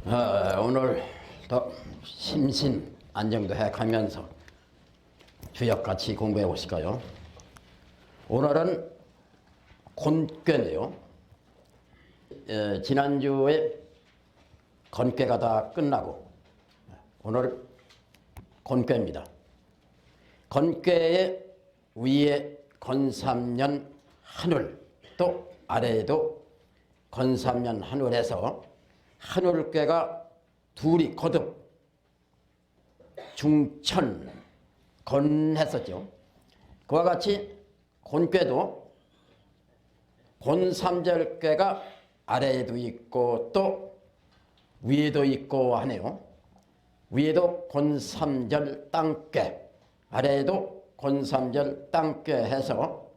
오늘도 심신 안정도 해가면서 주역 같이 공부해 보실까요? 오늘은 곤괴네요. 지난주에 건괴가 다 끝나고 오늘 곤괴입니다. 건괴의 위에 건삼년 한울, 또 아래에도 건삼년 한울에서 한울괴가 둘이 거듭 중천 건했었죠. 그와 같이 곤괴도 곤삼절괴가 아래에도 있고 또 위에도 있고 하네요. 위에도 곤삼절 땅괴, 아래에도 곤삼절 땅괴 해서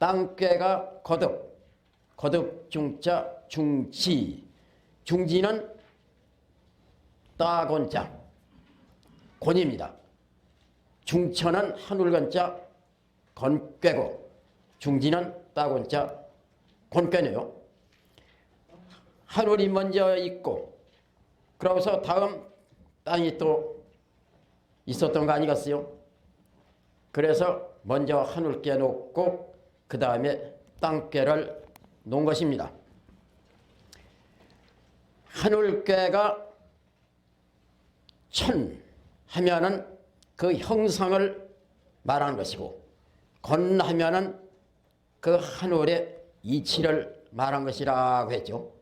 땅괴가 거듭 중자 중지, 중지는 따곤자 곤입니다. 중천은 한울건자 건괴고 중지는 따곤자 곤괴네요. 한울이 먼저 있고 그러고서 다음 땅이 또 있었던 거 아니겠어요? 그래서 먼저 한울괴 놓고 그 다음에 땅괴를 놓은 것입니다. 한울괴가 천 하면은 그 형상을 말하는 것이고 건 하면은 그 한울의 이치를 말한 것이라고 했죠.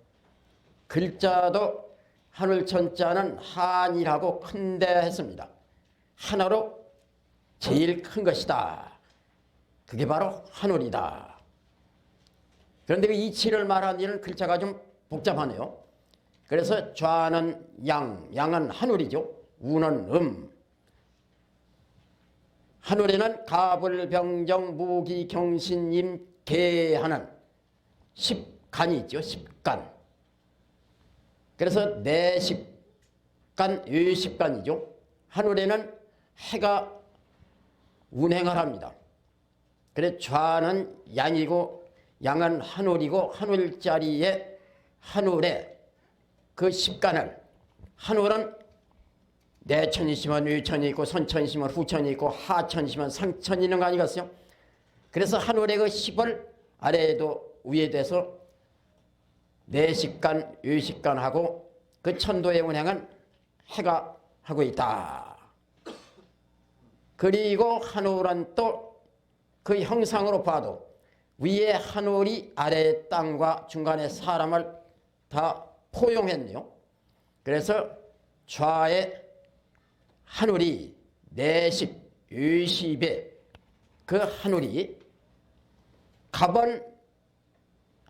글자도 한울천자는 한이라고 큰데 했습니다. 하나로 제일 큰 것이다. 그게 바로 한울이다. 그런데 그 이치를 말하는 이는 글자가 좀 복잡하네요. 그래서 좌는 양, 양은 한울이죠. 우는 한울에는 가불병정 무기경신임 개하는 10간이 있죠. 10간. 그래서 내십간, 유십간이죠. 한울에는 해가 운행을 합니다. 그래서 좌는 양이고 양은 한울이고 한울자리에 한울에 그 10간을 한울은 내천이시면 위천이 있고 선천이시면 후천이 있고 하천이시면 상천이 있는 거 아니겠어요? 그래서 한울의 그 10을 아래에도 위에 대서 내십간, 유십간하고 그 천도의 운행은 해가 하고 있다. 그리고 한울은 또 그 형상으로 봐도 위에 한울이 아래 땅과 중간에 사람을 다 포용했네요. 그래서 좌에 한울이 내십, 유십에 그 한울이 갑은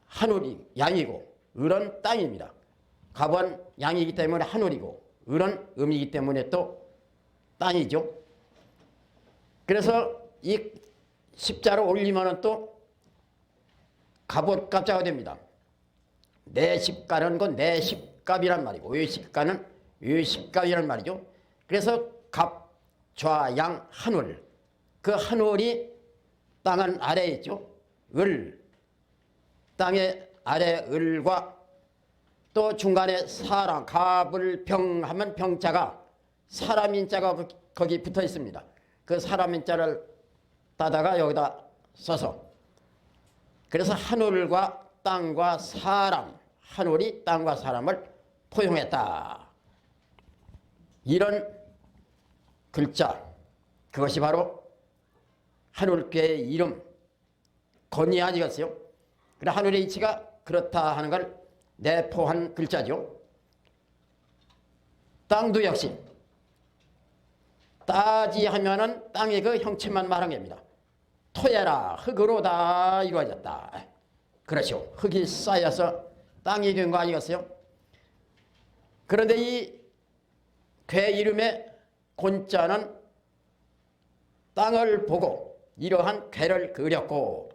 한울이 양이고 을은 땅입니다. 갑은 양이기 때문에 한울이고 을은 음이기 때문에 또 땅이죠. 그래서 이 십자로 올리면 또 갑옷갑자가 됩니다. 내십가는 건 내십갑이란 말이고 유십가는 유십갑이란 말이죠. 그래서 갑, 좌, 양, 한울. 그 한울이 땅은 아래에 있죠. 을, 땅의 아래 을과 또 중간에 사람, 갑을 병 하면 병자가 사람인자가 거기 붙어 있습니다. 그 사람인자를 따다가 여기다 써서 그래서 한울과 땅과 사람, 한울이 땅과 사람을 포용했다. 이런 글자, 그것이 바로 한울괴의 이름, 건이 아니겠어요? 그래 한울의 이치가 그렇다 하는 걸 내포한 글자죠. 땅도 역시 따지 하면은 땅의 그 형체만 말한 겁니다. 토해라 흙으로 다 이루어졌다. 그렇죠. 흙이 쌓여서 땅이 된 거 아니겠어요? 그런데 이 괴 이름의 곤자는 땅을 보고 이러한 괴를 그렸고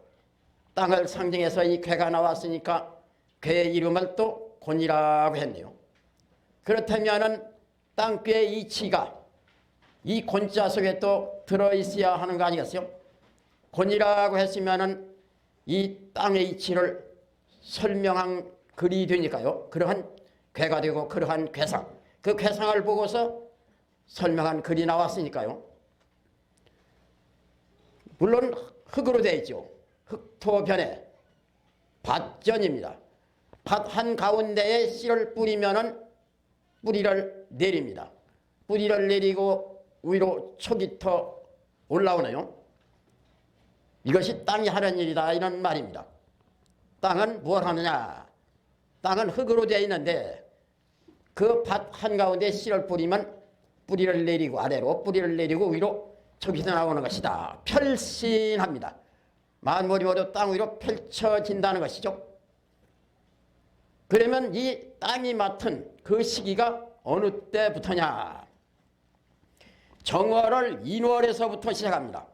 땅을 상징해서 이 괴가 나왔으니까 괴 이름을 또 곤이라고 했네요. 그렇다면은 땅괴의 이치가 이 곤자 속에 또 들어있어야 하는 거 아니겠어요? 곤이라고 했으면은 이 땅의 이치를 설명한 글이 되니까요. 그러한 괴가 되고 그러한 괴상, 그 괴상을 보고서 설명한 글이 나왔으니까요. 물론 흙으로 되어 있죠. 흙토변에 밭전입니다. 밭 한가운데에 씨를 뿌리면은 뿌리를 내립니다. 뿌리를 내리고 위로 촉이 터 올라오네요. 이것이 땅이 하는 일이다 이런 말입니다. 땅은 뭘 하느냐? 땅은 흙으로 되어 있는데 그 밭 한가운데 씨를 뿌리면 뿌리를 내리고 아래로 뿌리를 내리고 위로 촉이 터 나오는 것이다. 펼신합니다. 만물이 모두 땅 위로 펼쳐진다는 것이죠. 그러면 이 땅이 맡은 그 시기가 어느 때부터냐? 정월을 인월에서부터 시작합니다.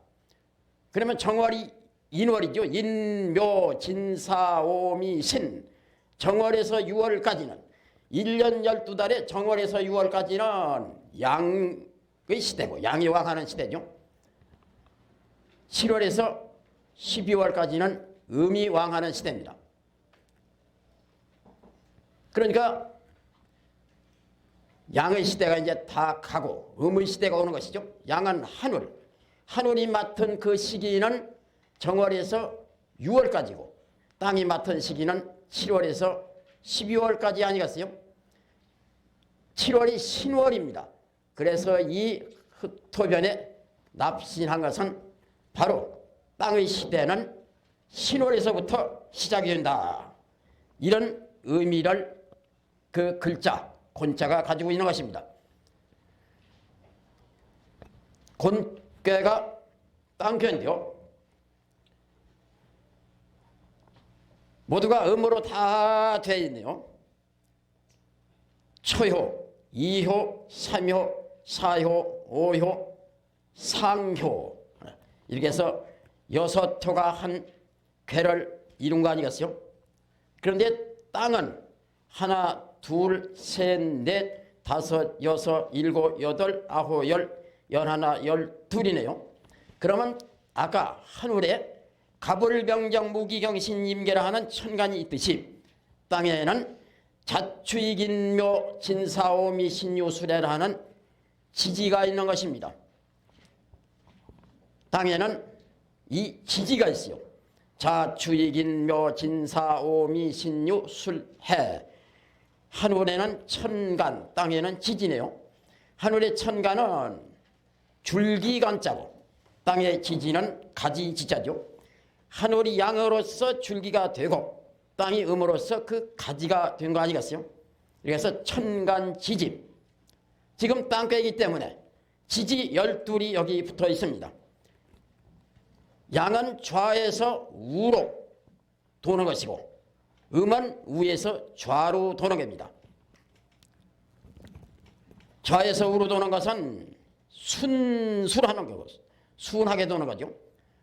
그러면 정월이 인월이죠. 인묘 진사오미 신. 정월에서 6월까지는 1년 12달에 정월에서 6월까지는 양의 시대고 양이 왕하는 시대죠. 7월에서 12월까지는 음이 왕하는 시대입니다. 그러니까 양의 시대가 이제 다 가고 음의 시대가 오는 것이죠. 양은 한울. 한울이 맡은 그 시기는 정월에서 6월까지고 땅이 맡은 시기는 7월에서 12월까지 아니겠어요? 7월이 신월입니다. 그래서 이 흙토변에 납신한 것은 바로 땅의 시대는 신월에서부터 시작이 된다. 이런 의미를 그 글자, 곤자가 가지고 있는 것입니다. 곤괴가 땅괴인데요. 모두가 음으로 다 되어 있네요. 초효, 이효, 삼효, 사효, 오효, 상효 이렇게 해서 6효가 한 괴를 이룬 거 아니겠어요? 그런데 땅은 하나, 둘, 셋, 넷, 다섯, 여섯, 일곱, 여덟, 아홉, 열, 열하나, 열둘이네요. 그러면 아까 한울에 가불병정 무기경신 임계라 하는 천간이 있듯이 땅에는 자추이긴묘 진사오미 신유수레라 하는 지지가 있는 것입니다. 땅에는 이 지지가 있어요. 자추이긴묘 진사오미 신유술해. 한울에는 천간, 땅에는 지지네요. 한울의 천간은 줄기간자고 땅의 지지는 가지지자죠. 한울이 양으로서 줄기가 되고 땅이 음으로서 그 가지가 된 거 아니겠어요? 그래서 천간지지. 지금 땅괴이기 때문에 지지 12이 여기 붙어 있습니다. 양은 좌에서 우로 도는 것이고 음은 우에서 좌로 도는 겁니다. 좌에서 우로 도는 것은 순수하는 거고 순하게 도는 거죠.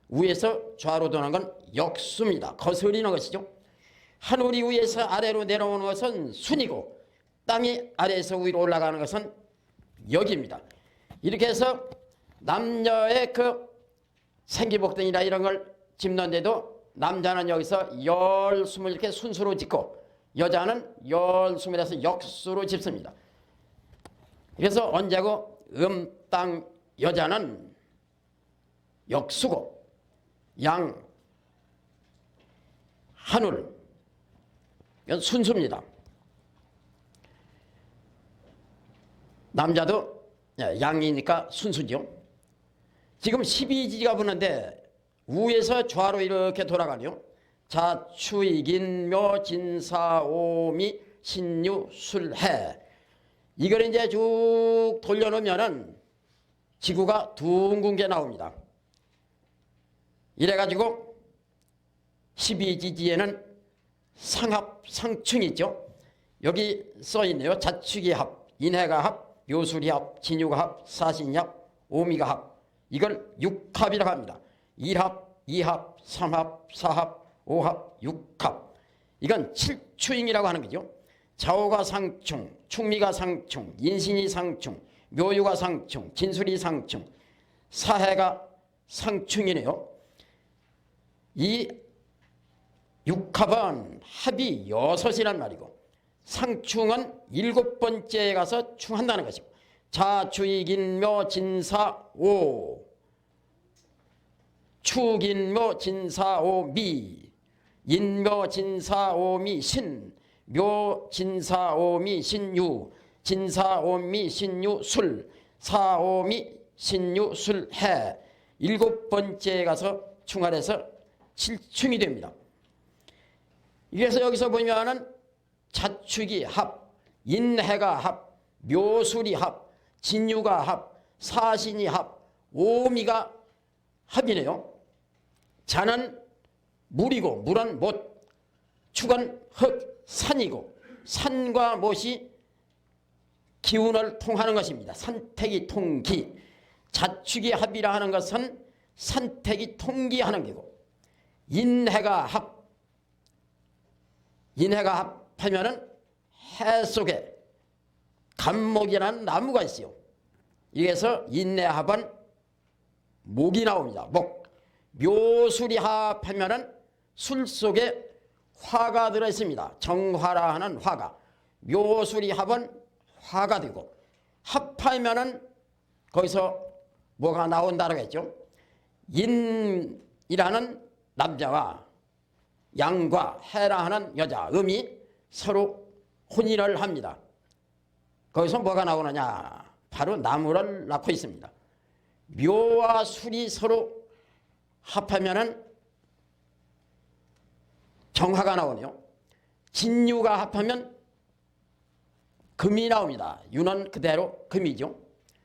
우에서 좌로 도는 건 역수입니다. 거스리는 것이죠. 하늘이 위에서 아래로 내려오는 것은 순이고 땅이 아래에서 위로 올라가는 것은 역입니다. 이렇게 해서 남녀의 그 생기복등이나 이런 걸 짚는데도 남자는 여기서 열숨을 이렇게 순수로 짚고 여자는 열숨을 해서 역수로 짚습니다. 그래서 언제고 땅 여자는 역수고 양 한울 이건 순수입니다. 남자도 양이니까 순수죠. 지금 12지가 붙는데 우에서 좌로 이렇게 돌아가네요. 자추이긴묘 진사오미 신유술해. 이걸 이제 쭉 돌려놓으면은 지구가 둥근 게 나옵니다. 이래가지고 12지지에는 상합, 상충이 있죠. 여기 써있네요. 자축이 합, 인해가 합, 묘술이 합, 진유가 합, 사신이 합, 오미가 합. 이걸 육합이라고 합니다. 1합, 2합, 3합, 4합, 5합, 6합. 이건 7추잉이라고 하는 거죠. 자오가 상충, 충미가 상충, 인신이 상충, 묘유가 상충, 진술이 상충, 사해가 상충이네요. 이 육합은 합이 6이란 말이고 상충은 7번째에 가서 충한다는 것이고 자추익인묘 진사오 축인묘 진사오미 인묘 진사오미 신 묘 진사오미 신유 진사오미 신유 술 사오미 신유 술해 7번째에 가서 충할해서 7충이 됩니다. 그래서 여기서 보면은 자축이 합, 인해가 합, 묘술이 합, 진유가 합, 사신이 합, 오미가 합이네요. 자는 물이고 물은 못, 축은 흙, 산이고 산과 못이 기운을 통하는 것입니다. 산택이 통기. 자축이 합이라 하는 것은 산택이 통기하는 게고 인해가 합. 인해가 합하면은 해 속에 감목이라는 나무가 있어요. 이래서 인해합은 목이 나옵니다. 목. 묘술이 합하면은 술 속에 화가 들어 있습니다. 정화라 하는 화가. 묘술이 합은 화가 되고 합하면은 거기서 뭐가 나온다고 했죠. 인이라는 남자와 양과 해라 하는 여자, 음이 서로 혼인을 합니다. 거기서 뭐가 나오느냐? 바로 나무를 낳고 있습니다. 묘와 술이 서로 합하면은 정화가 나오네요. 진유가 합하면 금이 나옵니다. 유는 그대로 금이죠.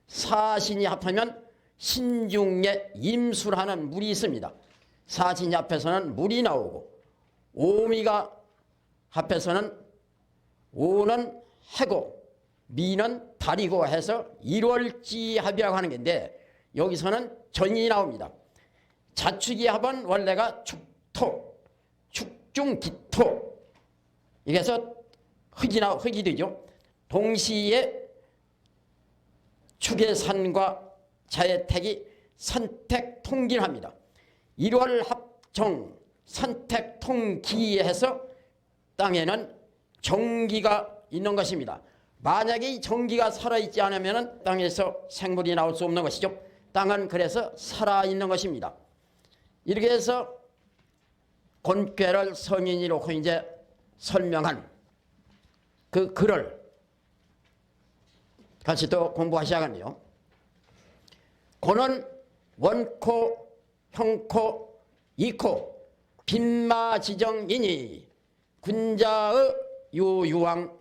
사신이 합하면 신중에 임술하는 물이 있습니다. 사신이 합해서는 물이 나오고 오미가 합해서는 오는 해고 미는 달이고 해서 일월지합이라고 하는 건데 여기서는 전이 나옵니다. 자축이 합은 원래가 축토, 축중기토 이래서 흙이 되죠. 동시에 축의 산과 자의 택이 산택 통기를 합니다. 일월합정 산택 통기해서 땅에는 정기가 있는 것입니다. 만약에 이 정기가 살아있지 않으면 땅에서 생물이 나올 수 없는 것이죠. 땅은 그래서 살아있는 것입니다. 이렇게 해서 곤괴를 성인이 놓고 이제 설명한 그 글을 같이 또 공부하셔야겠네요. 고는 원코, 형코, 이코, 빈마지정이니 군자의 유유왕이니라.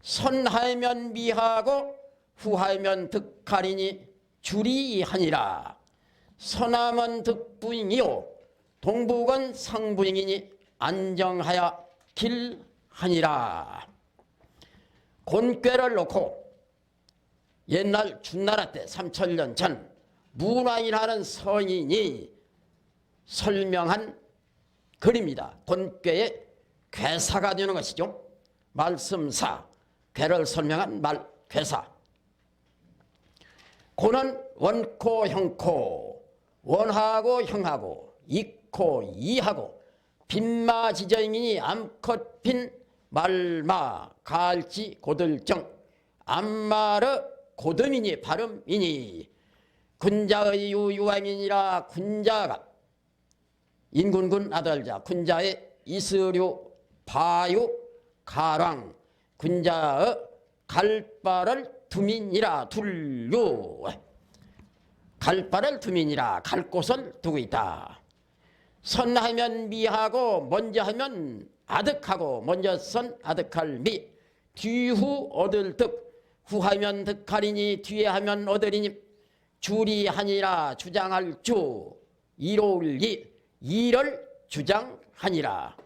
선하면 미하고 후하면 득하리니 주리하니라. 서남은 득부잉이요 동북은 상부잉이니 안정하여 길하니라. 곤괴를 놓고 옛날 준나라 때 3000년 전 문화인하는 성인이 설명한 글입니다. 곤괴의 괴사가 되는 것이죠. 말씀사, 괴를 설명한 괴사. 고는 원코, 형코, 원하고 형하고 이코, 이하고 빈마지정이니 암컷 빈 말마 갈지 고들정 암마르 고듬이니 발음이니 군자의 유유왕이니라. 군자가 인군군 아들자 군자의 이스류 바유 가랑 군자의 갈바를 두민이라. 둘류 갈바를 두민이라. 갈 곳을 두고 있다. 선하면 미하고 먼저 하면 아득하고 먼저 선 아득할 미 뒤후 얻을 득 후하면 득하리니 뒤에 하면 얻으리니 주리하니라. 주장할 주 이로울 이를 주장하니라.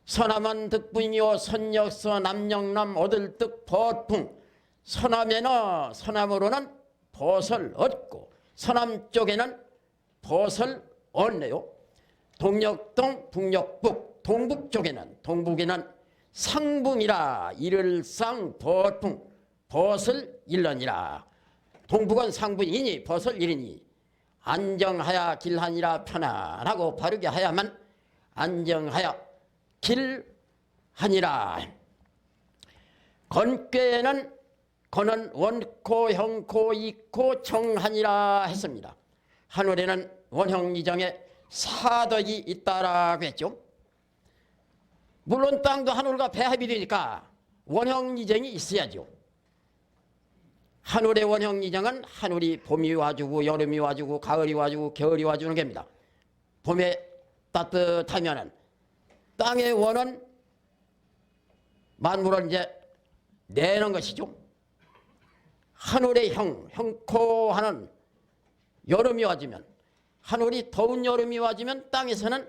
선하면 득분이요 선역서 남영남 얻을 득 벗풍. 서남으로는 벗을 얻고 서남 쪽에는 벗을 얻네요. 동력동 북녘북 동북 쪽에는 동북에는 상붕이라. 이를상 벗풍 벗을 일러니라. 동북은 상붕이니 벗을 이르니 안정하여 길하니라. 편안하고 바르게 하야만 안정하여 길하니라. 건꾀에는 건은 원코, 형코, 이코, 청한이라 했습니다. 하늘에는 원형이정에 사덕이 있다라고 했죠. 물론 땅도 하늘과 배합이 되니까 원형이정이 있어야죠. 하늘의 원형이정은 하늘이 봄이 와주고 여름이 와주고 가을이 와주고 겨울이 와주는 겁니다. 봄에 따뜻하면은 땅의 원은 만물을 이제 내는 것이죠. 하늘의 형코하는 여름이 와주면, 하늘이 더운 여름이 와주면 땅에서는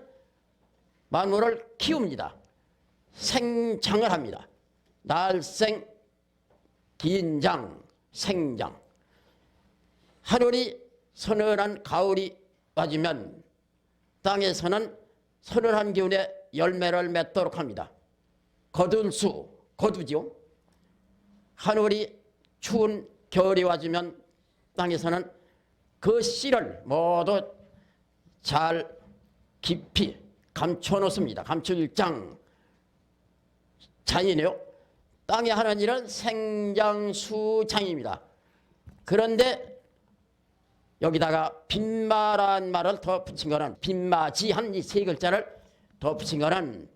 만물을 키웁니다. 생장을 합니다. 날생, 긴장, 생장. 하늘이 서늘한 가을이 와주면 땅에서는 서늘한 기운에 열매를 맺도록 합니다. 거둘수, 거두죠. 하늘이 추운 겨울이 와주면 땅에서는 그 씨를 모두 잘 깊이 감춰 놓습니다. 감출장 장이네요. 땅에 하는 일은 생장수장입니다. 그런데 여기다가 빈마란 말을 더 붙인 거는, 빈마지한 이 세 글자를 더 붙인 거는,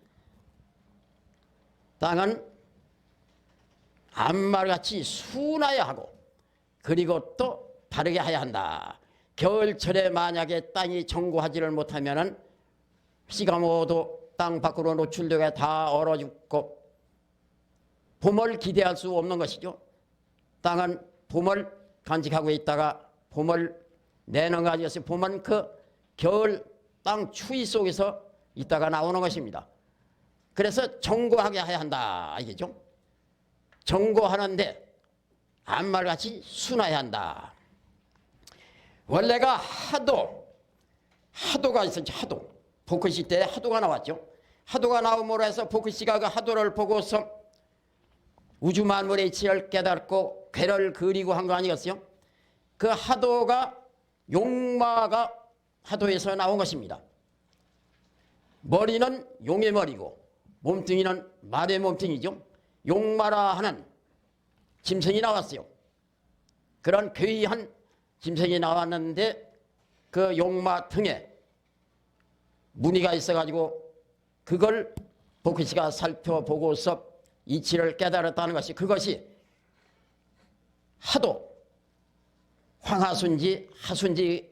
땅은 암말같이 순하여야 하고 그리고 또 바르게 해야 한다. 겨울철에 만약에 땅이 정고하지를 못하면은 씨가 모두 땅 밖으로 노출되게 다 얼어 죽고 봄을 기대할 수 없는 것이죠. 땅은 봄을 간직하고 있다가 봄을 내는 거 아니겠어요. 봄은 그 겨울 땅 추위 속에서 있다가 나오는 것입니다. 그래서 정고하게 해야 한다 이게죠. 정고하는데 암말같이 순화해야 한다. 원래가 하도가 있었죠. 하도. 복희시 때 하도가 나왔죠. 하도가 나옴으로 해서 복희시가 그 하도를 보고서 우주 만물의 이치를 깨닫고 괴를 그리고 한 거 아니겠어요? 그 하도가 용마가 하도에서 나온 것입니다. 머리는 용의 머리고 몸뚱이는 말의 몸뚱이죠. 용마라 하는 짐승이 나왔어요. 그런 괴이한 짐승이 나왔는데 그 용마 등에 무늬가 있어가지고 그걸 복희씨가 살펴보고서 이치를 깨달았다는 것이, 그것이 하도, 황하순지, 하순지,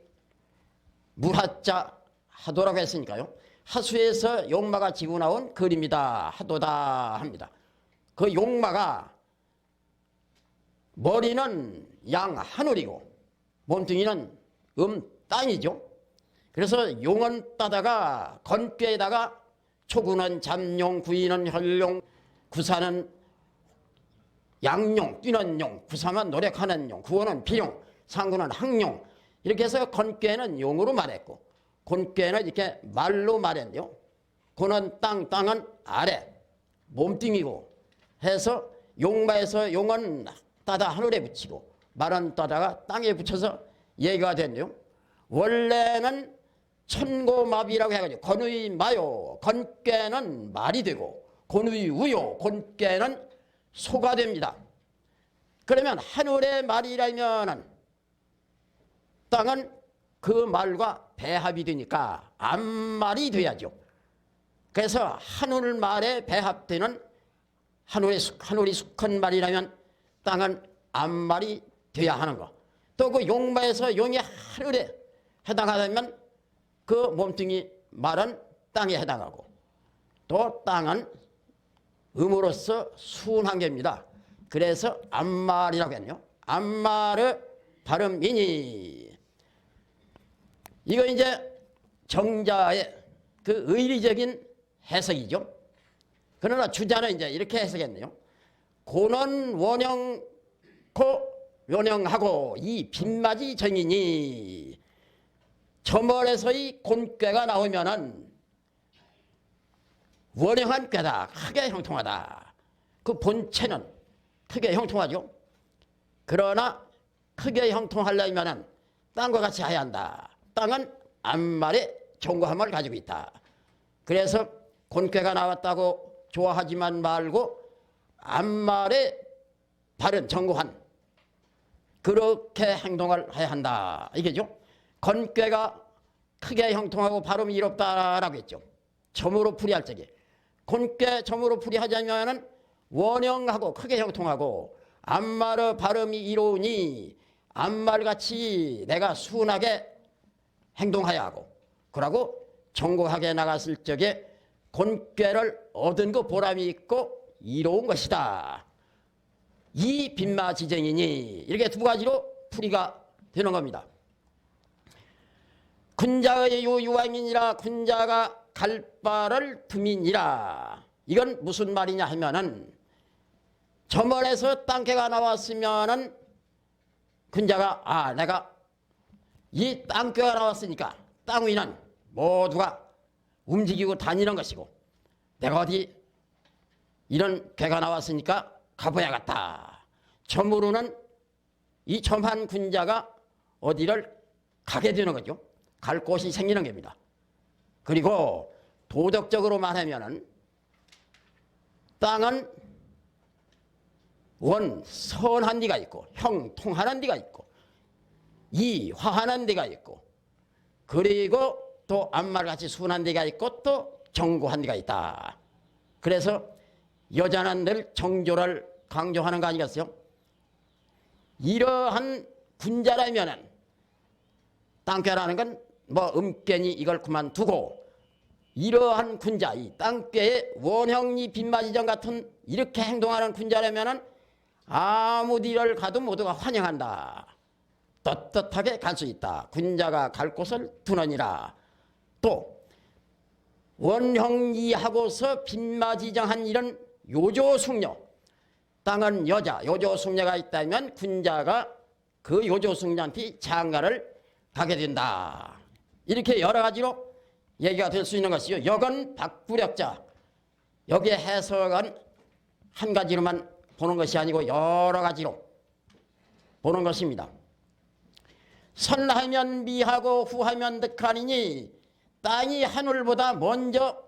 물하자 하도라고 했으니까요. 하수에서 용마가 지고 나온 그림이다, 하도다 합니다. 그 용마가 머리는 양 하늘이고 몸뚱이는 땅이죠. 그래서 용은 따다가 건꾀에다가 초구는 잠용, 구이는 혈용, 구사는 양용, 뛰는 용, 구사만 노력하는 용, 구호는 비용, 상구는 항용, 이렇게 해서 건꾀는 용으로 말했고 곤꾀는 이렇게 말로 말했네요. 고는 땅은 아래, 몸뚱이고 해서 용마에서 용은 따다 하늘에 붙이고 말은 따다가 땅에 붙여서 얘기가 됐네요. 원래는 천고마비라고 해가지고 건의 마요, 건꾀는 말이 되고 곤의 우요, 곤꾀는 소가 됩니다. 그러면 하늘의 말이라면 땅은 그 말과 배합이 되니까 암말이 돼야죠. 그래서 하늘 말에 배합되는 하늘이 숙한 말이라면 땅은 암말이 돼야 하는 거. 또 그 용마에서 용이 하늘에 해당하다면 그 몸뚱이 말은 땅에 해당하고 또 땅은 음으로써 순한 겁니다. 그래서 암말이라고 했네요. 암말의 발음이니. 이거 이제 정자의 그 의리적인 해석이죠. 그러나 주자는 이제 이렇게 해석했네요. 고는 원형코 원형하고 이 빈맞이 정이니. 저멀에서의 곤꾀가 나오면은 원형한 꾀다, 크게 형통하다. 그 본체는 크게 형통하죠. 그러나 크게 형통하려면은 땅과 같이 해야 한다. 땅은 암말의 정고함을 가지고 있다. 그래서 곤꾀가 나왔다고 좋아하지만 말고 암말의 바른 정고한 그렇게 행동을 해야 한다 이게죠. 건꾀가 크게 형통하고 발음이 이롭다라고 했죠. 점으로 풀이할 적에 건꾀 점으로 풀이하자면은 원형하고 크게 형통하고 암말의 발음이 이로우니 암말같이 내가 순하게 행동해야 하고 그러고 정고하게 나갔을 적에 곤꾀를 얻은 그 보람이 있고 이로운 것이다. 이 빈마지정이니 이렇게 두 가지로 풀이가 되는 겁니다. 군자의 유유왕이니라 군자가 갈 바를 틈이니라. 이건 무슨 말이냐 하면은 저멀에서 땅개가 나왔으면은 군자가 내가 이 땅개가 나왔으니까 땅 위는 모두가 움직이고 다니는 것이고 내가 어디 이런 개가 나왔으니까 가봐야겠다. 점으로는 이 점한 군자가 어디를 가게 되는 거죠. 갈 곳이 생기는 겁니다. 그리고 도덕적으로 말하면은 땅은 원 선한 데가 있고 형통하는 데가 있고 이 화하는 데가 있고 그리고 또 암말같이 순한 데가 있고 또 정고한 데가 있다. 그래서 여자는 늘 정조를 강조하는 거 아니겠어요? 이러한 군자라면은 땅꾀라는 건 뭐 음깨니 이걸 그만두고 이러한 군자, 이 땅꾀의 원형리 빈마지정 같은 이렇게 행동하는 군자라면은 아무 뒤를 가도 모두가 환영한다. 떳떳하게 갈 수 있다. 군자가 갈 곳을 두느니라. 또 원형리하고서 빈마지정한 이런 요조숙녀, 땅은 여자, 요조숙녀가 있다면 군자가 그 요조숙녀한테 장가를 가게 된다. 이렇게 여러 가지로 얘기가 될 수 있는 것이요. 역은 박구력자. 여기에 해석은 한 가지로만 보는 것이 아니고 여러 가지로 보는 것입니다. 선하면 미하고 후하면 득하니니 땅이 하늘보다 먼저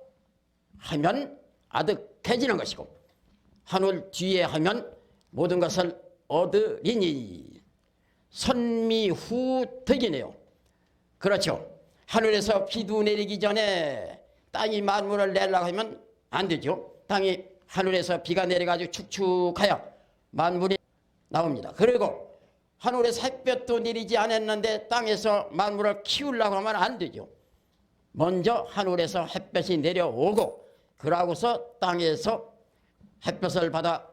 하면 아득해지는 것이고 하늘 뒤에 하면 모든 것을 얻으리니 선미후득이네요. 그렇죠. 하늘에서 비도 내리기 전에 땅이 만물을 내려고 하면 안 되죠. 땅이 하늘에서 비가 내려가지고 축축하여 만물이 나옵니다. 그리고 하늘에서 햇볕도 내리지 않았는데 땅에서 만물을 키우려고 하면 안 되죠. 먼저 하늘에서 햇볕이 내려오고 그러고서 땅에서 햇볕을 받아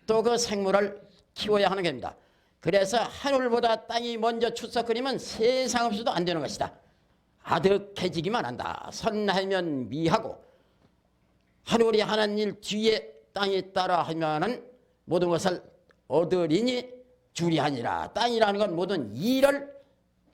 또 그 생물을 키워야 하는 겁니다. 그래서 하늘보다 땅이 먼저 출석거리면 세상 없어도 안 되는 것이다. 아득해지기만 한다. 선하면 미하고 하늘이 하는 일 뒤에 땅이 따라 하면은 모든 것을 얻으리니 주리하니라. 땅이라는 건 모든 일을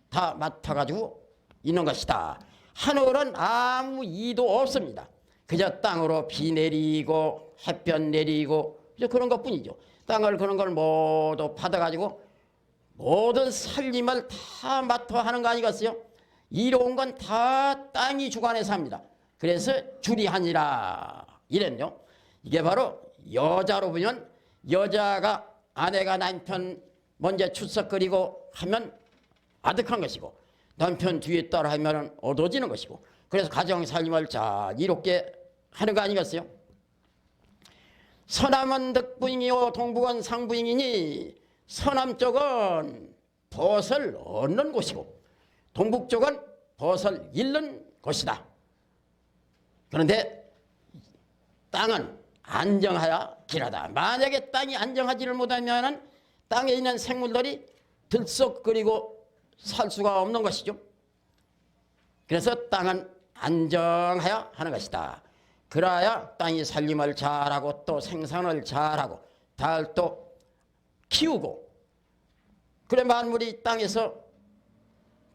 다 맡아가지고 있는 것이다. 하늘은 아무 이도 없습니다. 그저 땅으로 비 내리고 햇볕 내리고 그런 것뿐이죠. 땅을 그런 걸 모두 받아가지고 모든 살림을 다 맡아 하는 거 아니겠어요? 이로운 건 다 땅이 주관해서 합니다. 그래서 주리하니라 이랬요. 이게 바로 여자로 보면 여자가 아내가 남편 먼저 출석거리고 하면 아득한 것이고 남편 뒤에 따라 하면 얻어지는 것이고 그래서 가정살림을 잘 이롭게 하는 거 아니겠어요? 서남은 득부잉이요 동북은 상부잉이니 서남 쪽은 벗을 얻는 곳이고 동북 쪽은 벗을 잃는 곳이다. 그런데 땅은 안정하여 길하다. 만약에 땅이 안정하지를 못하면 땅에 있는 생물들이 들썩거리고 살 수가 없는 것이죠. 그래서 땅은 안정하여 하는 것이다. 그래야 땅이 살림을 잘하고 또 생산을 잘하고 달 또 키우고 그래 만물이 땅에서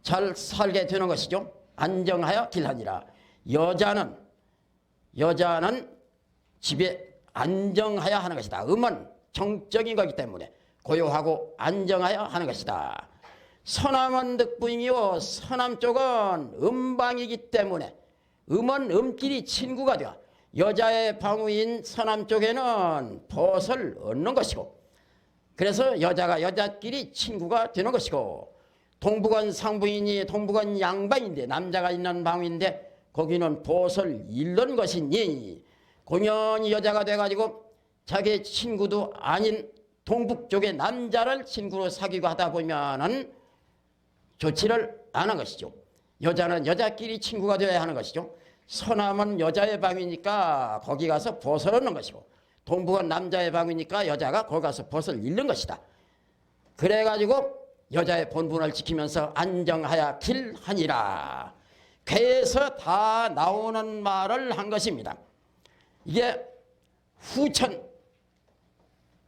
잘 살게 되는 것이죠. 안정하여 길하니라. 여자는 집에 안정하여 하는 것이다. 음은 정적인 거기 때문에 고요하고 안정하여 하는 것이다. 서남은 득부잉이요 서남 쪽은 음방이기 때문에 음은 음끼리 친구가 되어 여자의 방위인 서남 쪽에는 벗을 얻는 것이고 그래서 여자가 여자끼리 친구가 되는 것이고, 동북은 상부이니 동북은 양방인데 남자가 있는 방인데 거기는 벗을 잃는 것이니, 공연히 여자가 돼가지고 자기 친구도 아닌 동북 쪽의 남자를 친구로 사귀고 하다 보면은 좋지를 않은 것이죠. 여자는 여자끼리 친구가 되어야 하는 것이죠. 서남은 여자의 방이니까 거기 가서 벗어놓는 것이고, 동북은 남자의 방이니까 여자가 거기 가서 벗을 잃는 것이다. 그래가지고 여자의 본분을 지키면서 안정하여 길하니라. 괴에서 다 나오는 말을 한 것입니다. 이게 후천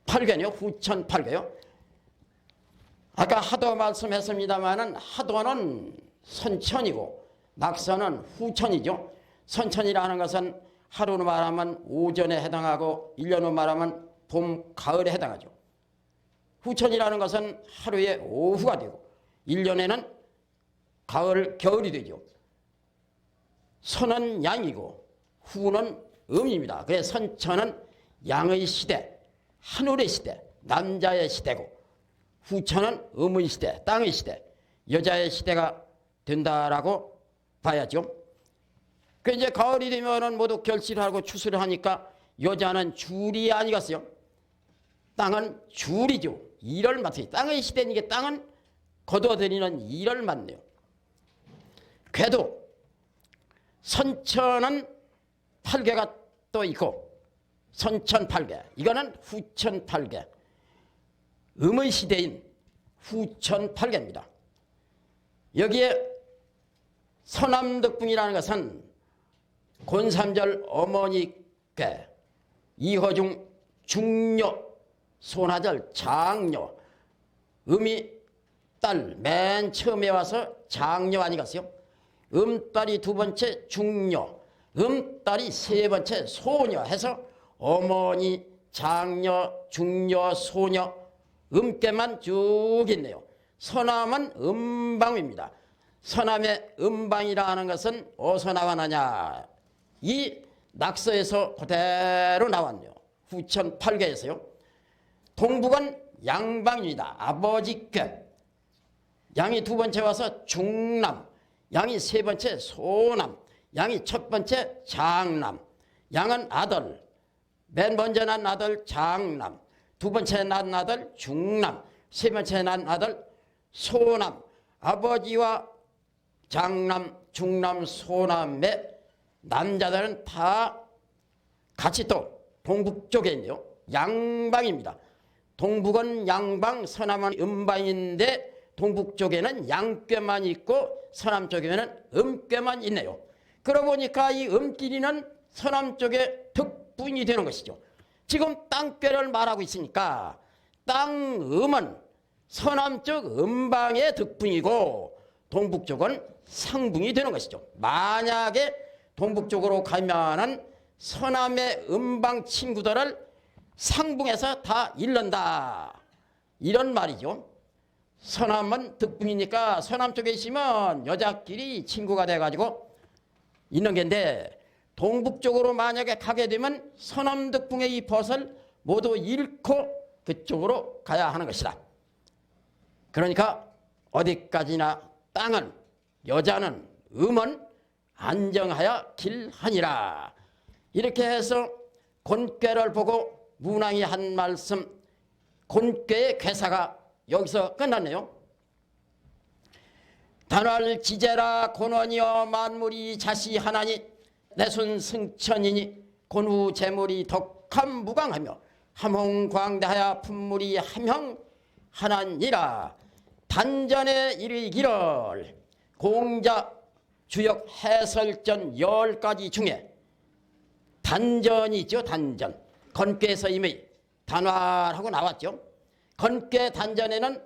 8괴요. 후천 8괴요. 아까 하도 말씀했습니다마는 하도는 선천이고 낙서는 후천이죠. 선천이라는 것은 하루로 말하면 오전에 해당하고 1년 후 말하면 봄, 가을에 해당하죠. 후천이라는 것은 하루에 오후가 되고 1년에는 가을, 겨울이 되죠. 선은 양이고 후는 음입니다. 그래서 선천은 양의 시대, 하늘의 시대, 남자의 시대고, 후천은 음의 시대, 땅의 시대, 여자의 시대가 된다라고 봐야죠. 그 이제 가을이 되면은 모두 결실을 하고 추수를 하니까 여자는 줄이 아니겠어요? 땅은 줄이죠. 일을 맡아요. 땅의 시대니까 땅은 거둬들이는 일을 맡네요. 궤도 선천은 8괴가 또 있고, 선천 8괴, 이거는 후천 8괴, 음의 시대인 후천 8괴입니다. 여기에 서남덕분이라는 것은 곤삼절 어머니께, 이허중 중녀, 손하절 장녀, 음이 딸 맨 처음에 와서 장녀 아니겠어요? 음딸이 두 번째 중녀, 음딸이 세 번째 소녀 해서 어머니, 장녀, 중녀, 소녀, 음께만 쭉 있네요. 서남은 음방입니다. 서남의 음방이라는 것은 어디서 나왔느냐? 이 낙서에서 그대로 나왔네요. 후천 8괴에서요. 동북은 양방입니다. 아버지께. 양이 두 번째 와서 중남, 양이 세 번째 소남, 양이 첫 번째 장남. 양은 아들, 맨 먼저 난 아들 장남, 두 번째 난 아들 중남, 세 번째 난 아들 소남. 아버지와 장남, 중남, 소남의 남자들은 다 같이 또 동북 쪽에 있네요. 양방입니다. 동북은 양방, 서남은 음방인데 동북 쪽에는 양괴만 있고 서남 쪽에는 음괴만 있네요. 그러고 보니까 이 음끼리는 서남 쪽의 덕분이 되는 것이죠. 지금 땅괴를 말하고 있으니까 땅음은 서남 쪽 음방의 덕분이고 동북 쪽은 상붕이 되는 것이죠. 만약에 동북 쪽으로 가면은 서남의 음방 친구들을 상붕해서 다 잃는다, 이런 말이죠. 서남은 덕분이니까 서남 쪽에 있으면 여자끼리 친구가 돼가지고 있는 게인데, 동북 쪽으로 만약에 가게 되면 서남 덕분의 이 벗을 모두 잃고 그쪽으로 가야 하는 것이다. 그러니까 어디까지나 땅은, 여자는, 음은 안정하여 길하니라. 이렇게 해서 곤괴를 보고 문왕이 한 말씀, 곤괴의 괴사가 여기서 끝났네요. 단월 지제라 곤원이여 만물이 자시하나니 내손 승천이니 곤후 재물이 덕함 무강하며 함홍광대하여 품물이 함형하나니라. 단전에 이르기를 공자 주역 해설전 10가지 중에 단전이 있죠. 단전. 건괴에서 이미 단활하고 나왔죠. 건괴 단전에는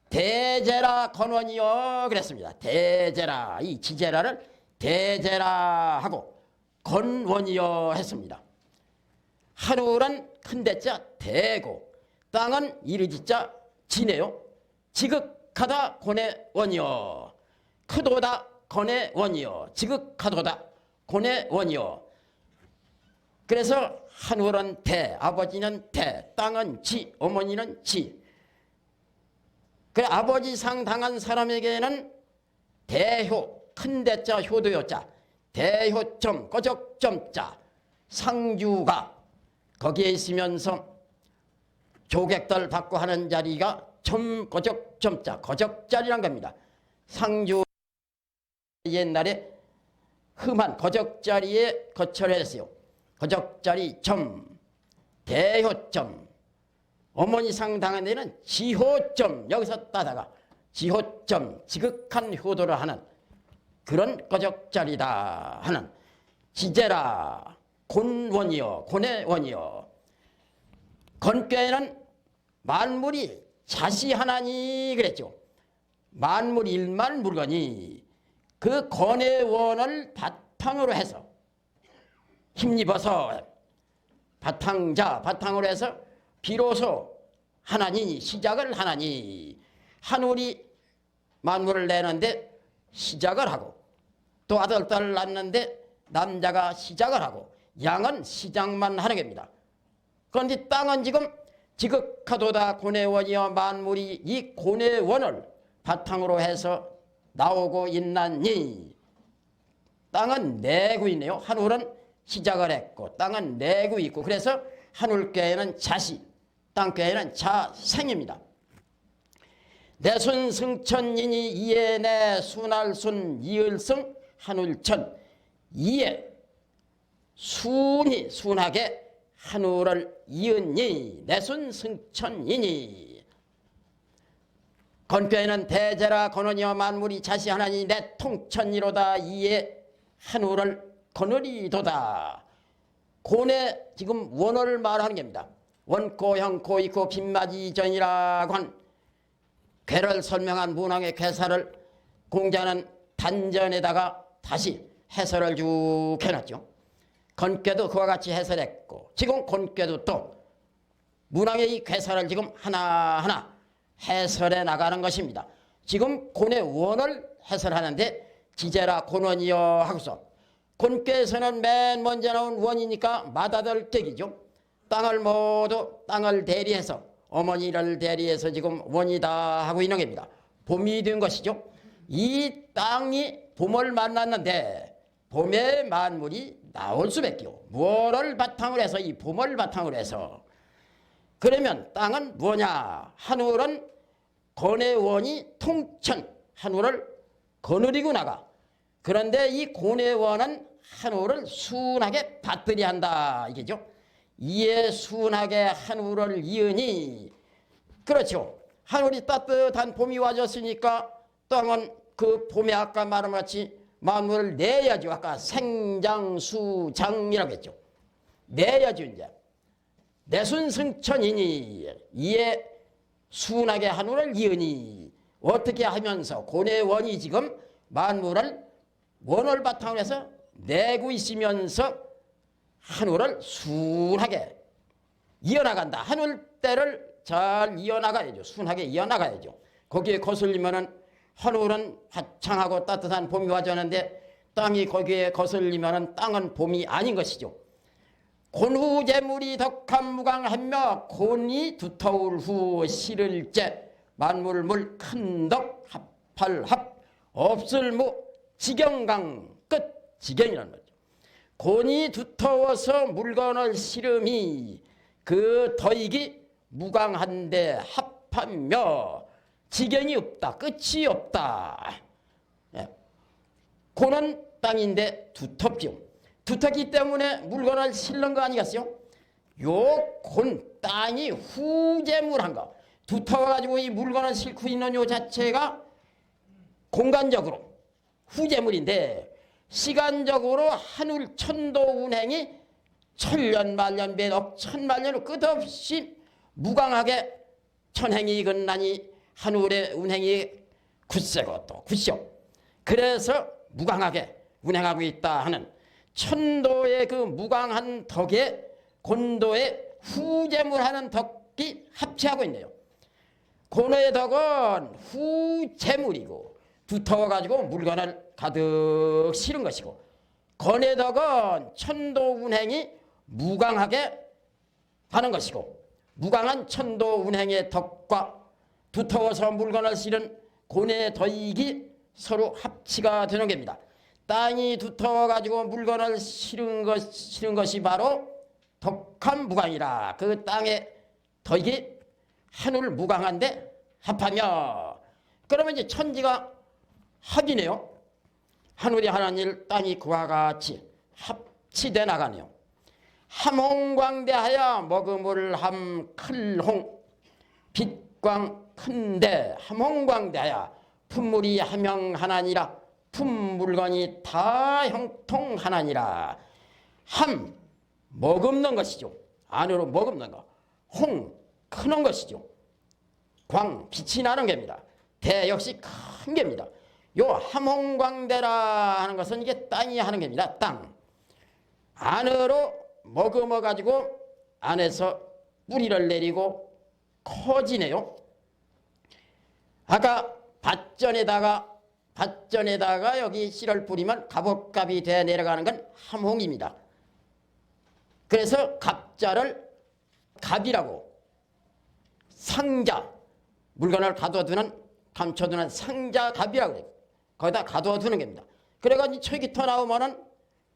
대제라 건원이여 그랬습니다. 대제라, 이 지제라를 대제라 하고 건원이여 했습니다. 하늘은 큰 대자 대고, 땅은 이르지자 지네요. 지극하다 고뇌 원이여, 크도다 고뇌 원이여, 지극하도다 고뇌 원이여. 그래서 하늘은 대, 아버지는 대, 땅은 지, 어머니는 지, 그래 아버지 상 당한 사람에게는 대효, 큰 대자 효도요자, 대효점, 거적점자, 상주가 거기에 있으면서 조객들 받고 하는 자리가 점, 거적점자, 거적자리란 겁니다. 상주 옛날에 흠한 거적자리에 거처를 했어요. 거적자리 점, 대효점, 어머니 상 당한 데는 지호점, 여기서 따다가 지호점, 지극한 효도를 하는 그런 거적자리다 하는 지제라 곤원이여, 곤의 원이여. 건교에는 만물이 자시하나니 그랬죠. 만물 일만 물건이 그 건의 원을 바탕으로 해서 힘입어서 바탕자, 바탕으로 해서 비로소 하나니 시작을 하나니 하늘이 만물을 내는데 시작을 하고 또 아들, 딸을 낳는데 남자가 시작을 하고 양은 시작만 하는 겁니다. 그런데 땅은 지금 지극하도다 곤의 원이여 만물이 이 곤의 원을 바탕으로 해서 나오고 있나니 땅은 내고 있네요. 하늘은 시작을 했고 땅은 내고 있고 그래서 하늘교회는 자시, 땅교회는 자생입니다. 내순 승천이니 이에 내 순할순 이을승 하늘천 이에 순이 순하게 하늘을 이으니 내순 승천이니 건교에는 대제라 건원이여 만물이 자시하나니 내 통천이로다 이에 하늘을 거느리도다. 곤의 지금 원어를 말하는 겁니다. 원고형 고있고 빈맞이 전이라고 한 괴를 설명한 문왕의 괴사를 공자는 단전에다가 다시 해설을 쭉 해놨죠. 건괴도 그와 같이 해설했고 지금 곤괴도 또 문왕의 이 괴사를 지금 하나하나 해설해 나가는 것입니다. 지금 곤의 원을 해설하는데 지제라 곤원이여 하고서 곤괴에서는 맨 먼저 나온 원이니까 맏아들 격이죠. 땅을 모두 땅을 대리해서 어머니를 대리해서 지금 원이다 하고 있는 겁니다. 봄이 된 것이죠. 이 땅이 봄을 만났는데 봄의 만물이 나올 수밖에요. 무엇을 바탕으로 해서 이 봄을 바탕으로 해서 그러면 땅은 뭐냐? 하늘은 건의 원이 통천 하늘을 거느리고 나가. 그런데 이 곤의 원은 하늘을 순하게 받들이 한다 이게죠. 이에 순하게 하늘을 이으니 그렇죠. 하늘이 따뜻한 봄이 와줬으니까 땅은 그 봄에 아까 말한 같이 만물을 내야죠. 아까 생장수장이라고 했죠. 내야죠. 이제 내순승천이니 이에 순하게 하늘을 이으니 어떻게 하면서 곤의 원이 지금 만물을 원을 바탕으로 해서 내고 있으면서 하늘을 순하게 이어나간다. 하늘대를 잘 이어나가야죠. 순하게 이어나가야죠. 거기에 거슬리면은 하늘은 화창하고 따뜻한 봄이 와줬는데 땅이 거기에 거슬리면은 땅은 봄이 아닌 것이죠. 곤후재물이 덕한 무강하며 곤이 두터울 후 실을째 만물물 큰덕 합팔합 없을무 지경강 끝 지경이라는 거죠. 곤이 두터워서 물건을 실음이 그 더익이 무강한데 합하며 지경이 없다. 끝이 없다. 예. 곤은 땅인데 두텁죠. 두텁기 때문에 물건을 실는 거 아니겠어요? 요 곤 땅이 후재물한 거. 두터워가지고 이 물건을 싣고 있는 요 자체가 공간적으로 후재물인데 시간적으로 하늘 천도 운행이 천년 만년 몇억 천만년으로 끝없이 무강하게 천행이 건나니 하늘의 운행이 굳세고 또 굳쇼. 그래서 무강하게 운행하고 있다 하는 천도의 그 무강한 덕에 곤도의 후재물하는 덕이 합체하고 있네요. 곤의 덕은 후재물이고 두터워가지고 물건을 가득 실은 것이고 건의 덕은 천도 운행이 무강하게 하는 것이고 무강한 천도 운행의 덕과 두터워서 물건을 실은 고뇌 덕이 서로 합치가 되는 겁니다. 땅이 두터워가지고 물건을 실은 것이 바로 덕한 무광이라. 그 땅의 덕이 하늘 무광한데 합하며, 그러면 이제 천지가 합이네요. 하늘이 하는 일, 땅이 그와 같이 합치돼 나가네요. 함홍광대하여 먹음을 함클홍, 빛광 큰데 함홍광대하여 품물이 함영하나니라. 품물건이 다 형통하나니라. 함 머금는 것이죠. 안으로 머금는 거. 홍 크는 것이죠. 광 빛이 나는 겁니다. 대 역시 큰 겁니다. 요 함홍광대라 하는 것은 이게 땅이 하는 겁니다. 땅 안으로 머금어 가지고 안에서 뿌리를 내리고 커지네요. 아까 밭전에다가 여기 씨를 뿌리면 갑옷갑이 돼 내려가는 건 함홍입니다. 그래서 갑자를 갑이라고, 상자 물건을 가둬두는, 감춰두는 상자 갑이라고 그래요. 거기다 가둬두는 겁니다. 그래가지고 척이 터 나오면은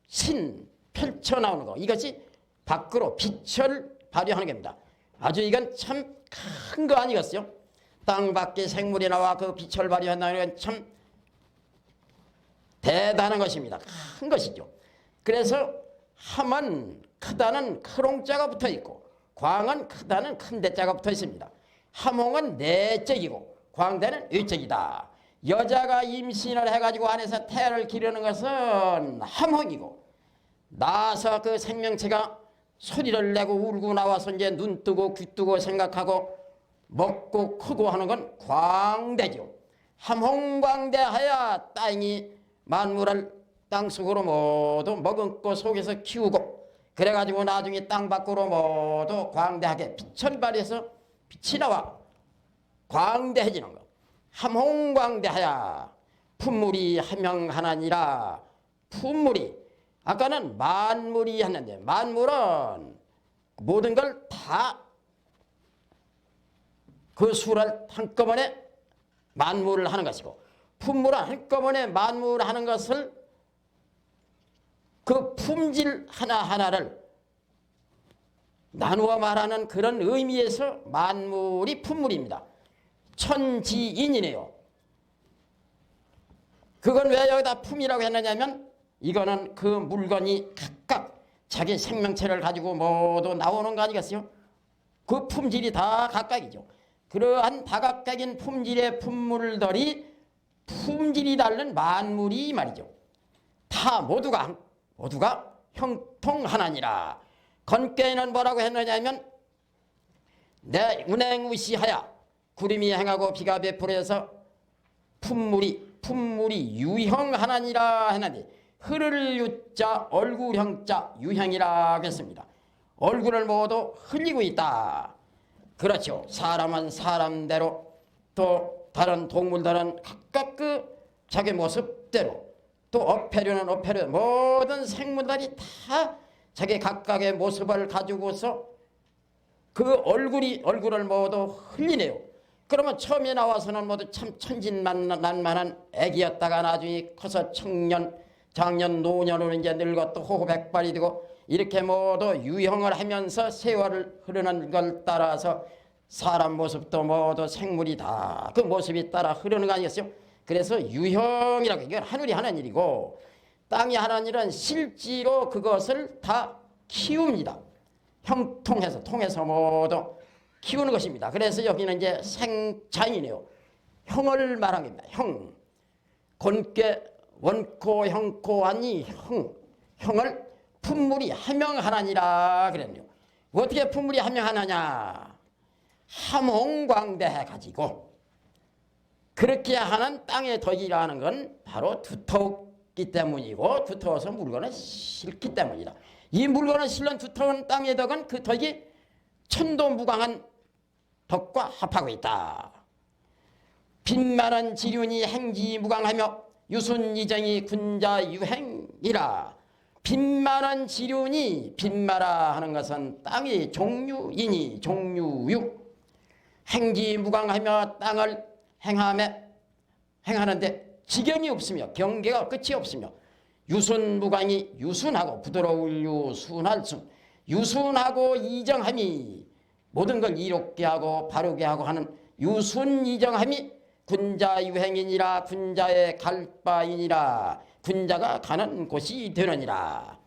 신 펼쳐 나오는 거, 이것이 밖으로 빛을 발휘하는 겁니다. 아주 이건 참 큰 거 아니겠어요? 땅 밖에 생물이 나와 그 빛을 발휘한다는 건 참 대단한 것입니다. 큰 것이죠. 그래서 함은 크다는 크롱자가 붙어 있고, 광은 크다는 큰 대자가 붙어 있습니다. 함홍은 내적이고 광대는 외적이다. 여자가 임신을 해가지고 안에서 태를 기르는 것은 함홍이고, 나서 그 생명체가 소리를 내고 울고 나와서 이제 눈 뜨고 귀 뜨고 생각하고 먹고 크고 하는 건 광대죠. 함홍광대하여 땅이 만물을 땅속으로 모두 머금고 속에서 키우고, 그래가지고 나중에 땅 밖으로 모두 광대하게 빛을 발해서 빛이 나와 광대해지는 것. 함홍광대하여 품물이 함영하나니라. 품물이 아까는 만물이 했는데, 만물은 모든 걸 다 그 수를 한꺼번에 만물을 하는 것이고, 품물은 한꺼번에 만물을 하는 것을 그 품질 하나하나를 나누어 말하는 그런 의미에서 만물이 품물입니다. 천지인이네요. 그건 왜 여기다 품이라고 했느냐면, 이거는 그 물건이 각각 자기 생명체를 가지고 모두 나오는 거 아니겠어요? 그 품질이 다 각각이죠. 그러한 다각각인 품질의 품물들이 품질이 다른 만물이 말이죠. 다 모두가 형통하나니라. 건께는 뭐라고 했느냐면, 내 운행우시하여 구름이 행하고 비가 베풀어서 품물이 유형하나니라 했는데, 흐를 유자 얼굴형자 유형이라고 했습니다. 얼굴을 모두 흘리고 있다. 그렇죠. 사람은 사람대로, 또 다른 동물들은 각각 그 자기 모습대로, 또 어패류는 어패류, 모든 생물들이 다 자기 각각의 모습을 가지고서 그 얼굴을 모두 흘리네요. 그러면 처음에 나와서는 모두 참 천진난만한 애기였다가 나중에 커서 청년, 장년, 노년으로 이제 늙어 또 호호백발이 되고, 이렇게 모두 유형을 하면서 세월을 흐르는 걸 따라서 사람 모습도 모두 생물이 다 그 모습이 따라 흐르는 거 아니겠어요? 그래서 유형이라고, 이건 하늘이 하는 일이고, 땅이 하는 일은 실제로 그것을 다 키웁니다. 통해서 모두 키우는 것입니다. 그래서 여기는 이제 생자이네요. 형을 말한 겁니다. 형. 곤께 원코 형코 하니 형을 품물이 함영하나니라 그랬네요. 어떻게 품물이 함영하느냐? 함홍광대해 가지고 그렇게 하는 땅의 덕이라는 건 바로 두터웠기 때문이고, 두터워서 물건을 실기 때문이다. 이 물건을 실는 두터운 땅의 덕은 그 덕이 천도무광한 덕과 합하고 있다. 빛만한 지륜이 행지무광하며 유순이정이 군자유행이라. 빛만한 지륜이, 빛마라 하는 것은 땅의 종류이니 종류유, 행지무강하며 땅을 행하는데 지경이 없으며 경계가 끝이 없으며 유순무강이 유순하고 부드러울 유순할 순 유순하고 이정함이 모든 걸 이롭게 하고 바르게 하고 하는 유순이정함이 군자유행이니라 군자의 갈 바이니라 군자가 가는 곳이 되느니라.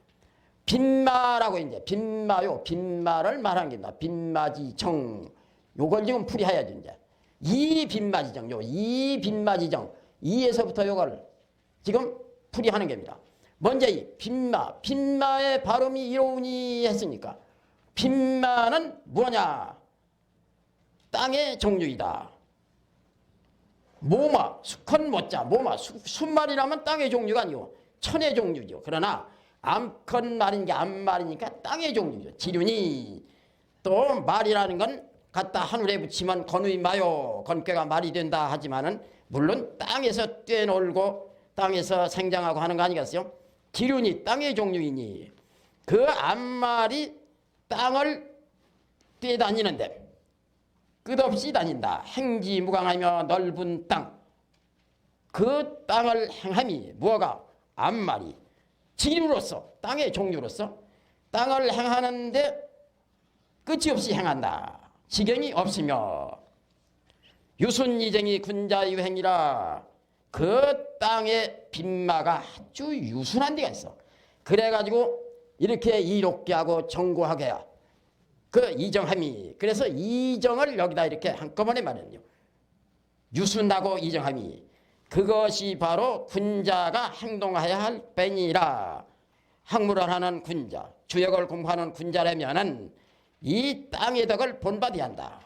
빈마라고 이제 빈마를 말한 겁니다. 빈마지정 요걸 지금 풀이해야지 이제 이 빈마지정 이 빈마지정 이에서부터 요걸 지금 풀이하는 겁니다. 먼저 이 빈마의 발음이 이로우니 했으니까 빈마는 뭐냐? 땅의 종류이다. 모마, 수컨 못자, 모마, 순말이라면 땅의 종류가 아니고 천의 종류죠. 그러나 암컨 말인 게 암말이니까 땅의 종류죠. 지륜이 또 말이라는 건 갖다 하늘에 붙이면 건의 마요, 건괴가 말이 된다 하지만은 물론 땅에서 뛰어놀고 땅에서 생장하고 하는 거 아니겠어요? 지륜이 땅의 종류이니 그 암말이 땅을 뛰어다니는데 끝없이 다닌다. 행지무강하며 넓은 땅. 그 땅을 행함이 무엇가? 암말이 지류로서 땅의 종류로서 땅을 행하는데 끝이 없이 행한다. 지경이 없으며 유순이정이 군자유행이라 그 땅의 빈마가 아주 유순한 데가 있어. 그래가지고 이렇게 이롭게 하고 정고하게 해야 그 이정함이 그래서 이정을 여기다 이렇게 한꺼번에 말했네요. 유순하고 이정함이 그것이 바로 군자가 행동해야 할 배니라. 학문을 하는 군자 주역을 공부하는 군자라면은 이 땅의 덕을 본받아야 한다.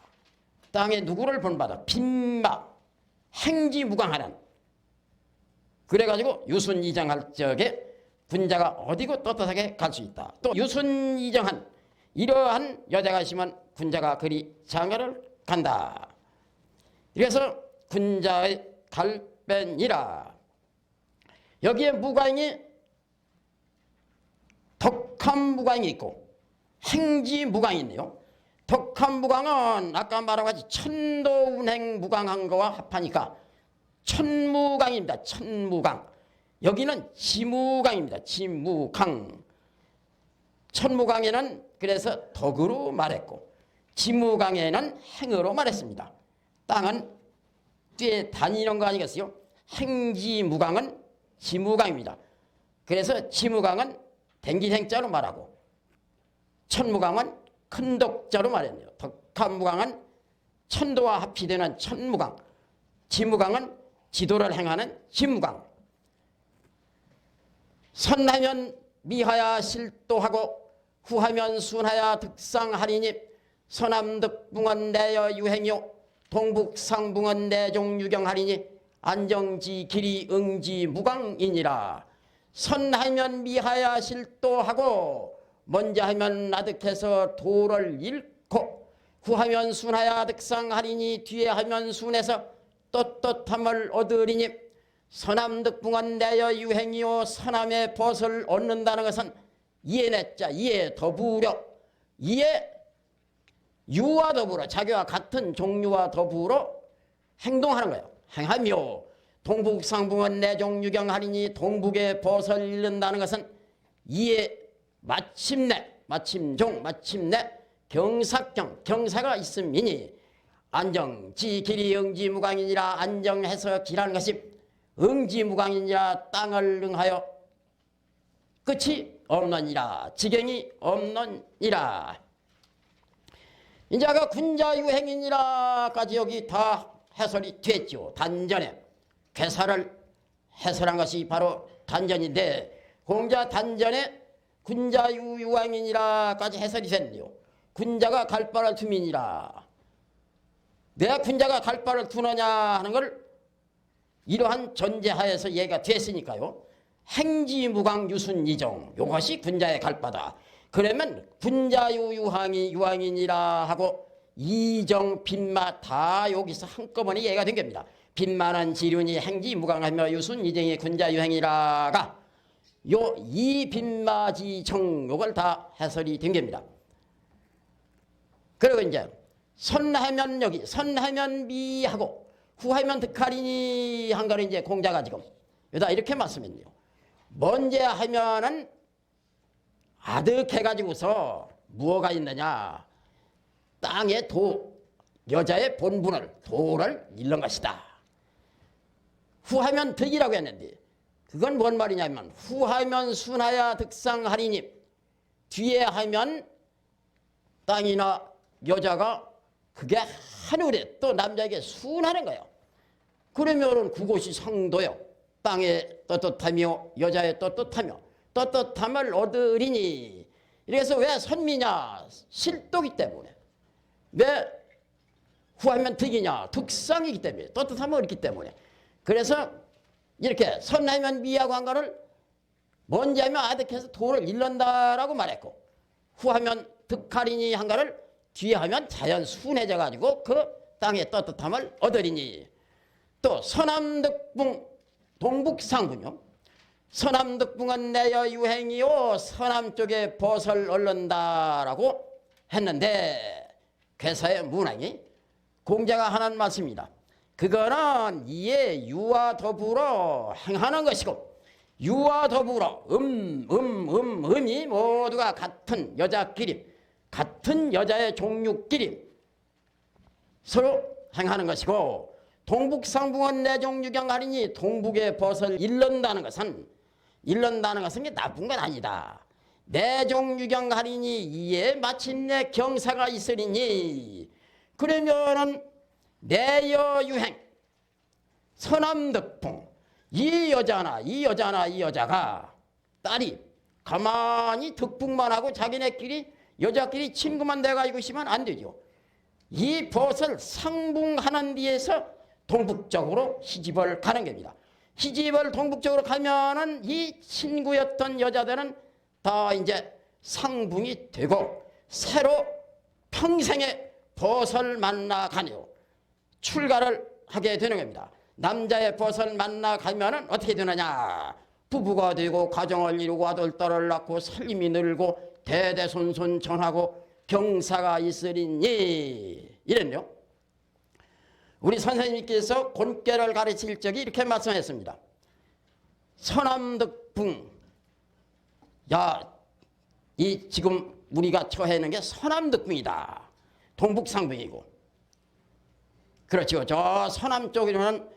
땅에 누구를 본받아? 빈마 행지무강하는 그래가지고 유순이정할 적에 군자가 어디고 떳떳하게 갈 수 있다. 또 유순이정한 이러한 여자가 있으면 군자가 그리 장가를 간다. 그래서 군자의 갈변이라. 여기에 무강이 덕함무강이 있고 행지무강이 있네요. 덕함무강은 아까 말한 같이 천도운행무강한 거와 합하니까 천무강입니다. 천무강. 여기는 지무강입니다. 지무강. 천무강에는 그래서 덕으로 말했고 지무강에는 행으로 말했습니다. 땅은 뛰어 다니는 거 아니겠어요? 행지무강은 지무강입니다. 그래서 지무강은 댕긴 행자로 말하고 천무강은 큰 덕자로 말했네요. 덕함무강은 천도와 합치되는 천무강, 지무강은 지도를 행하는 지무강. 선하면 미하야 실도하고 후하면 순하야 득상하리니 서남득붕은 내여 유행이요 동북상붕은 내종유경하리니 안정지 길이 응지 무강이니라. 선하면 미하야 실도하고 먼저 하면 나득해서 도를 잃고 후하면 순하야 득상하리니 뒤에 하면 순해서 떳떳함을 얻으리니 서남득붕은 내여 유행이요 서남의 벗을 얻는다는 것은 이해냈자 이해 더불어 이해 유와 더불어 자기와 같은 종류와 더불어 행동하는 거예요. 행하며 동북상붕은 내종유경 하리니 동북의 벗을 잃는다는 것은 이해 마침내 마침종 마침내 경사경 경사가 있음이니 안정지 길이 응지무강이니라. 안정해서 길하는 것이 응지무강이니라. 땅을 응하여 끝이 없느니라. 지경이 없느니라. 이제 아까 군자유행이니라까지 여기 다 해설이 됐죠. 단전에 괴사를 해설한 것이 바로 단전인데 공자 단전에 군자유행이니라까지 해설이 됐네요. 군자가 갈 바를 두민이라. 내가 군자가 갈 바를 두느냐 하는 걸 이러한 전제하에서 얘기가 됐으니까요. 행지무강 유순이정 이것이 군자의 갈 바다. 그러면 군자유유항이 유항이니라 하고 이정 빈마 다 여기서 한꺼번에 얘기가 된 겁니다. 빈마는 지륜이 행지무강하며 유순이정이 군자유행이라가 요 이 빈마지정 요걸 다 해설이 된 겁니다. 그리고 이제 선하면 여기 선하면 미하고 후하면 득하리니 한 거를 이제 공자가 지금 여기다 이렇게 말씀했네요. 먼저 하면은 아득해가지고서 무엇가 있느냐, 땅에 여자의 본분을 도를 잃는 것이다. 후하면 득이라고 했는데 그건 뭔 말이냐면 후하면 순하야 득상하리니 뒤에 하면 땅이나 여자가 그게 하늘에 또 남자에게 순하는 거예요. 그러면은 그곳이 상도요. 땅에 떳떳하며 여자의 떳떳하며 떳떳함을 얻으리니. 이래서 왜 선미냐? 실도기 때문에. 왜 후하면 득이냐? 득상이기 때문에. 떳떳함을 얻기 때문에. 그래서 이렇게 선하면 미하고 한 거를 먼저 하면 아득해서 도를 잃는다라고 말했고 후하면 득하리니 한 거를 뒤에 하면 자연 순해져 가지고 그 땅의 떳떳함을 얻으리니. 또 서남득붕 동북상분요. 서남득붕은 내여 유행이요 서남쪽에 벗을 얻는다라고 했는데 괴사의 문항이 공자가 하는 말씀입니다. 그거는 이에 유와 더불어 행하는 것이고 유와 더불어 음이 모두가 같은 여자끼리 같은 여자의 종류끼리 서로 행하는 것이고 동북상붕은 내종유경하리니 동북의 벗을 잃는다는 것은 나쁜 건 아니다. 내종유경하리니 이에 마침내 경사가 있으리니. 그러면은 내여유행 서남득풍 이 여자가 딸이 가만히 득풍만 하고 자기네끼리 여자끼리 친구만 돼가지고 있으면 안 되죠. 이 벗을 상붕하는 데에서 동북쪽으로 시집을 가는 겁니다. 시집을 동북쪽으로 가면은 이 친구였던 여자들은 다 이제 상붕이 되고 새로 평생의 벗을 만나가네요. 출가를 하게 되는 겁니다. 남자의 벗을 만나가면은 어떻게 되느냐? 부부가 되고 가정을 이루고 아들딸을 낳고 살림이 늘고 대대손손 전하고 경사가 있으리니. 이랬네요. 우리 선생님께서 곤괴를 가르칠 적에 이렇게 말씀했습니다. 서남득붕. 이 지금 우리가 처해 있는 게 서남득붕이다. 동북상붕이고. 그렇죠. 저 서남 쪽에는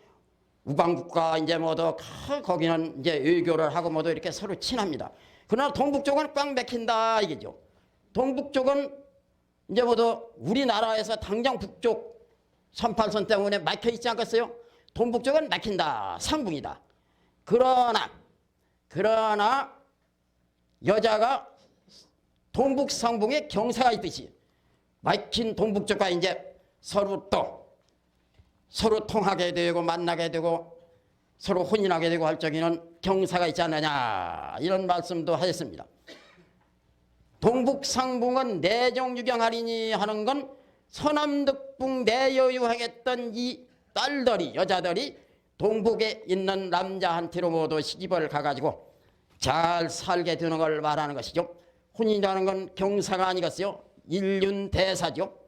우방국가 이제 모두 거기는 이제 외교를 하고 모두 이렇게 서로 친합니다. 그러나 동북 쪽은 꽉 막힌다 이게죠. 동북 쪽은 이제 모두 우리나라에서 당장 북쪽 38선 때문에 막혀 있지 않겠어요? 동북 쪽은 막힌다. 상붕이다. 그러나 여자가 동북 상붕에 경사가 있듯이 막힌 동북 쪽과 이제 서로 통하게 되고 만나게 되고 서로 혼인하게 되고 할 적에는 경사가 있지 않느냐 이런 말씀도 하셨습니다. 동북상붕은 내종유경하리니 하는 건 서남득붕 내여유행했던 이 딸들이 여자들이 동북에 있는 남자한테로 모두 시집을 가가지고 잘 살게 되는 걸 말하는 것이죠. 혼인이라는 건 경사가 아니겠어요? 일륜대사죠.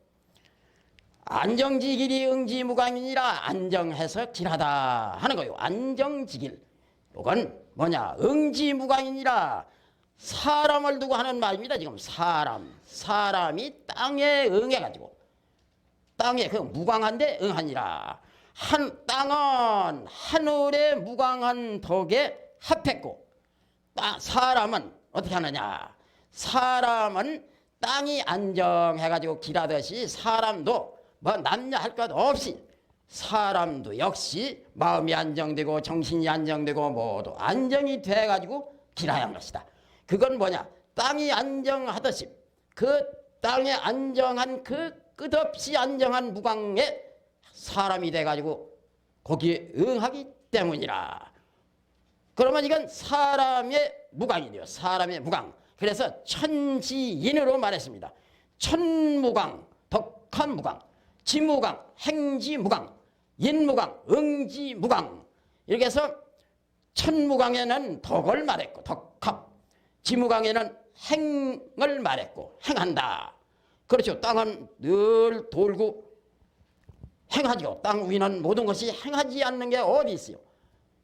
안정지길이 응지무강이니라 안정해서 길하다 하는 거예요. 안정지길. 이건 뭐냐? 응지무강이니라 사람을 두고 하는 말입니다. 지금 사람이 땅에 응해가지고 땅에 그 무강한데 응하니라. 땅은 하늘의 무강한 덕에 합했고 사람은 어떻게 하느냐? 사람은 땅이 안정해가지고 길하듯이 사람도 뭐 남녀 할 것 없이 사람도 역시 마음이 안정되고 정신이 안정되고 모두 안정이 돼가지고 길어야 한 것이다. 그건 뭐냐? 땅이 안정하듯이 그 땅에 안정한 그 끝없이 안정한 무광에 사람이 돼가지고 거기에 응하기 때문이라. 그러면 이건 사람의 무광이네요. 사람의 무광. 그래서 천지인으로 말했습니다. 천무광, 덕한 무광, 지무광, 행지무광, 인무광, 응지무광. 이렇게 해서 천무광에는 덕을 말했고 덕합, 지무광에는 행을 말했고 행한다. 그렇죠. 땅은 늘 돌고 행하죠. 땅 위는 모든 것이 행하지 않는 게 어디 있어요.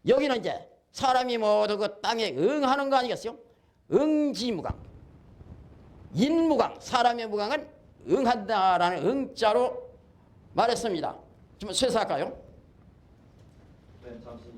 여기는 이제 사람이 모두 그 땅에 응하는 거 아니겠어요? 응지무강. 인무강. 사람의 무강은 응한다라는 응자로 말했습니다. 좀 쇠사할까요? 네, 잠시